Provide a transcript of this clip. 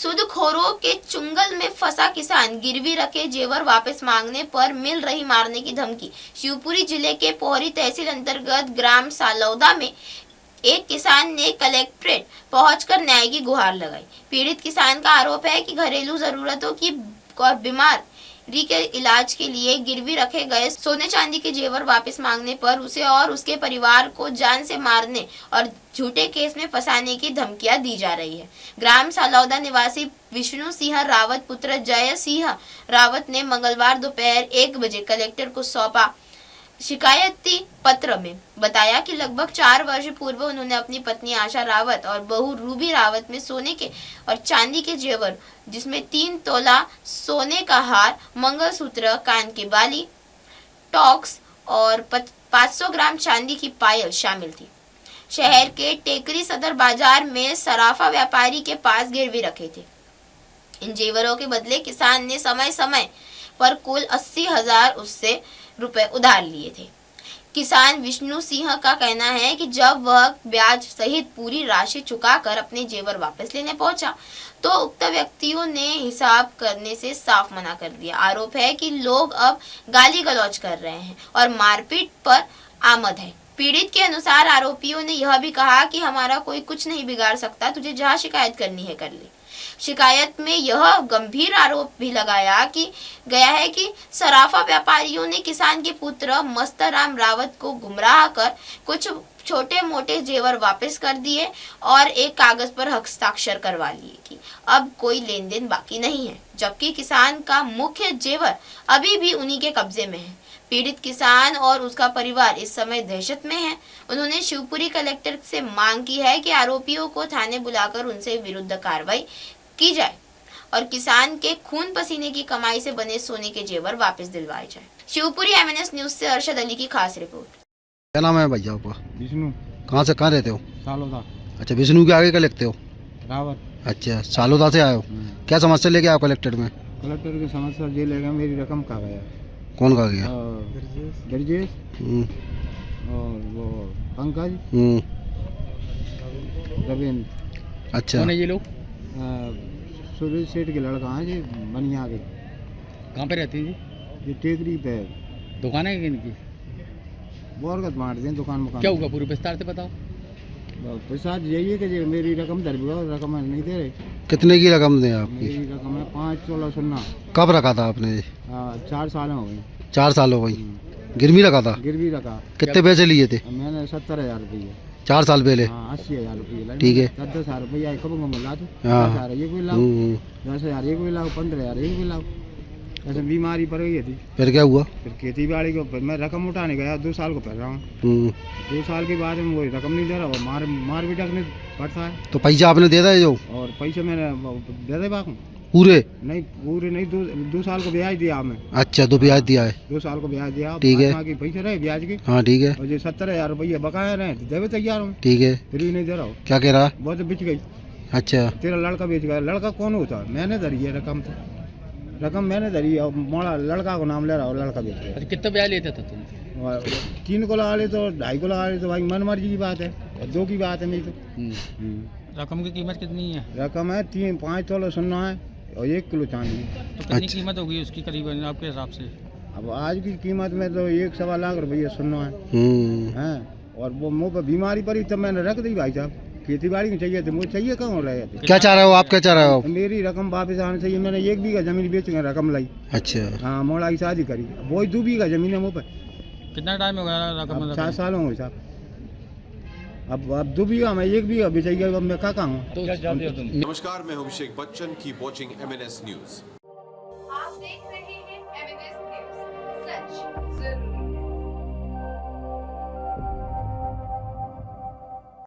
सूदखोरों के चुंगल में फंसा किसान, गिरवी रखे जेवर वापस मांगने पर मिल रही मारने की धमकी। शिवपुरी जिले के पोहरी तहसील अंतर्गत ग्राम सालौदा में एक किसान ने कलेक्ट्रेट पहुंचकर न्याय की गुहार लगाई। पीड़ित किसान का आरोप है कि घरेलू जरूरतों की और बीमारी के इलाज के लिए गिरवी रखे गए सोने चांदी के जेवर वापस मांगने पर उसे और उसके परिवार को जान से मारने और झूठे केस में फंसाने की धमकियां दी जा रही है। ग्राम सालौदा निवासी विष्णु सिंह रावत पुत्र जय सिंह रावत ने मंगलवार दोपहर 1 बजे कलेक्टर को सौंपा शिकायती पत्र में बताया कि लगभग 4 वर्ष पूर्व उन्होंने अपनी पत्नी आशा रावत और बहू रूबी रावत में सोने के और चांदी के जेवर, जिसमें 3 तोला सोने का हार, मंगलसूत्र, कान की बाली, टॉक्स और 500 ग्राम चांदी की पायल शामिल थी, शहर के टेकरी सदर बाजार में सराफा व्यापारी के पास गिरवी रखे थे। इन जेवरों के बदले किसान ने समय समय पर कुल 80,000 उससे रुपए उधार लिए थे। किसान विष्णु सिंह का कहना है कि जब वह ब्याज सहित पूरी राशि चुकाकर अपने जेवर वापस लेने पहुंचा तो उक्त व्यक्तियों ने हिसाब करने से साफ मना कर दिया। आरोप है कि लोग अब गाली गलौज कर रहे हैं और मारपीट पर आमद है। पीड़ित के अनुसार आरोपियों ने यह भी कहा कि हमारा कोई कुछ नहीं बिगाड़ सकता, तुझे जहां शिकायत करनी है कर ले। शिकायत में यह गंभीर आरोप भी लगाया कि गया है कि सराफा व्यापारियों ने किसान के पुत्र मस्तराम रावत को गुमराह कर कुछ छोटे मोटे जेवर वापस कर दिए और एक कागज पर हस्ताक्षर करवा लिए कि अब कोई लेन देन बाकी नहीं है, जबकि किसान का मुख्य जेवर अभी भी उन्हीं के कब्जे में है। पीड़ित किसान और उसका परिवार इस समय दहशत में है। उन्होंने शिवपुरी कलेक्टर से मांग की है कि आरोपियों को थाने बुलाकर उनसे विरुद्ध कार्रवाई की जाए और किसान के खून पसीने की कमाई से बने सोने के जेवर वापस दिलवाए जाए। शिवपुरी MNS न्यूज से अरशद अली की खास रिपोर्ट। क्या नाम है भैया आपका? विष्णु। कहाँ से कहाँ रहते हो? सालोदा। अच्छा, विष्णु के आगे क्या लिखते हो? रावत। अच्छा, सालोदा से आए हो। क्या समस्या लेके आए कलेक्टर में? कलेक्टर की समस्या ये लेगा, मेरी रकम कहाँ गया? कौन कहा गया? ब्रजेश और वो पंकज, रविंद्र। अच्छा, कौन है ये लोग? सुरेश सेठ के लड़का है जी, बनिया के। कहाँ पे रहते हैं जी? ये टेकरी पे दुकान है इनकी? बोरगत बांट दें दुकान मकान। क्या हुआ पूरे विस्तार से बताओ। पैसा यही है कि जी मेरी रकम दर रकम नहीं दे रहे। कितने की रकम दें आपकी? मेरी रकम है 5 तोला सोना। कब रखा था आपने? 4 साल हो गए। 4 साल हो गई। गिरवी रखा था? गिरवी रखा। कितने पैसे लिए थे? मैंने 70,000 रुपये। 4 साल पहले? 80,000 रुपये। ठीक है। 10,000 रुपया कब मिला तू? हाँ। 10,000 ये कोई लाओ, 10,000 ये कोई लाओ, 15,000 ये कोई लाओ। ऐसे बीमारी पड़ गई थी। फिर क्या हुआ? फिर खेती बाड़ी को मैं रकम उठाने गया, 2 साल को पढ़ रहा हूँ। 2 साल के बाद में वो रकम नहीं दे रहा, वो मार भी डकने पड़ता है। तो पैसा आपने दे दिया जो? और पैसे मैंने दे दे बाकू पूरे? नहीं पूरे नहीं, 2 साल को ब्याज दिया हमें। अच्छा, 2 ब्याज दिया है। 2 साल को ब्याज दिया। ठीक है। बाकी पैसे रहे ब्याज के। हाँ ठीक है। और जो 70,000 रुपये बकाया रहे देवे तैयार हूँ, ठीक है। फिर भी नहीं दे रहा हूँ। क्या कह रहा? वो तो बिच गई। अच्छा, तेरा लड़का बेच गया। लड़का कौन होता? मैंने धरी है रकम, तो रकम मैंने धरी है और मोड़ा लड़का को नाम ले रहा हूँ, लड़का बेच गया। अच्छा, कितना ब्याज लेते थे तुम? 3 को लगा ले तो 2.5 को लगा ले तो भाई मन मर्जी की बात है, और 2 की बात है मेरी तो। रकम की कीमत कितनी है? रकम है 5 तोला सोना है और 1 किलो चांदी। तो कितनी कीमत होगी उसकी करीबन आपके हिसाब से? अब आज की कीमत में तो 1.25 लाख रुपये सोना है। और वो मुँह पर बीमारी पड़ी तब मैंने रख दी भाई साहब। खेती बाड़ी में चाहिए थे, मुझे चाहिए कहाँ हो रहे थे। क्या चाह रहे हो आप? क्या चाह रहे हो? मेरी रकम वापस आने चाहिए। मैंने 1 बीघा जमीन बेच के रकम लाई। अच्छा, हाँ, मोड़ा की शादी करी, वो 2 बीघा जमीन है मुँह पर। कितना टाइम हो गया रकम? 4 साल हो गए साहब। अब 2 बीघा में 1 बीघा बेचाई, अब मैं कहाँ हूँ? तो नमस्कार, मैं Abhishek Bachchan. Keep watching MNS news.